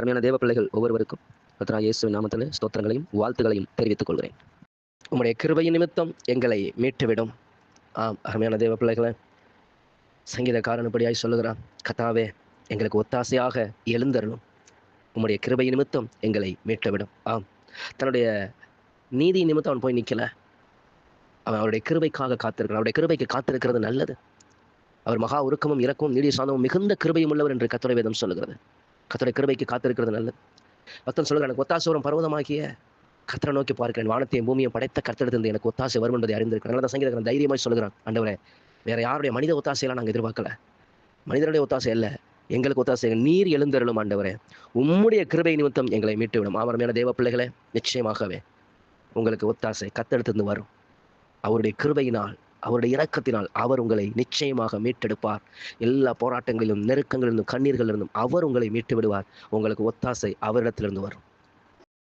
அருமையான தேவ பிள்ளைகள் ஒவ்வொருவருக்கும் கர்த்தராகிய இயேசுவின் நாமத்திலே ஸ்தோத்திரங்களையும் வாழ்த்துக்களையும் தெரிவித்துக் கொள்கிறேன். உம்முடைய கிருபையின் நிமித்தம் எங்களை மீட்டுவிடும். ஆம், அருமையான தேவ பிள்ளைகளை, சங்கீதக்காரனுபடியாய் சொல்லுகிறான், கர்த்தாவே எங்களுக்கு ஒத்தாசையாக எழுந்தருளும், உம்முடைய கிருபையின் நிமித்தம் எங்களை மீட்டுவிடும். ஆம், தன்னுடைய நீதி நிமித்தம் அவன் போய் நிற்கல. அவன் அவருடைய கிருபைக்காக காத்திருக்கிறான். அவருடைய கிருபைக்கு காத்திருக்கிறது நல்லது. அவர் மகா உருக்கமும் இரக்கமும் நீடிய சாந்தமும் மிகுந்த கிருபையும் உள்ளவர் என்று கர்த்தருடைய வேதம் சொல்லுகிறது. கர்த்தருடைய கிருபைக்கு காத்திருக்கிறது நல்லது. பக்தன் சொல்லுகிறான், எனக்கு ஒத்தாசை வரும் பர்வதமாகிய கர்த்தரை நோக்கி பார்க்கிறேன், வானத்தையும் பூமியை படைத்த கர்த்தரிடத்திலிருந்து எனக்கு ஒத்தாசை வரும் என்பதை அறிந்திருக்கிறேன். நல்ல சங்கீதக்காரன் தைரியமாய் சொல்லுகிறான், ஆண்டவரே வேற யாருடைய மனித ஒத்தாசையெல்லாம் நாங்கள் எதிர்பார்க்கல, மனிதனுடைய ஒத்தாசை அல்ல, எங்களுக்கு ஒத்தாசை நீர் எழுந்தருளும் ஆண்டவரே, உம்முடைய கிருபை நிமித்தம் எங்களை மீட்டுவிடும். ஆமரமையான தேவ பிள்ளைகளே, நிச்சயமாகவே உங்களுக்கு ஒத்தாசை கர்த்தரிடத்திலிருந்து வரும். அவருடைய கிருபையினால், அவருடைய இரக்கத்தினால் அவர் உங்களை நிச்சயமாக மீட்டெடுப்பார். எல்லா போராட்டங்களிலும், நெருக்கங்களிலிருந்தும், கண்ணீர்களிலிருந்தும் அவர் உங்களை மீட்டு விடுவார். உங்களுக்கு ஒத்தாசை அவரிடத்திலிருந்து வரும்.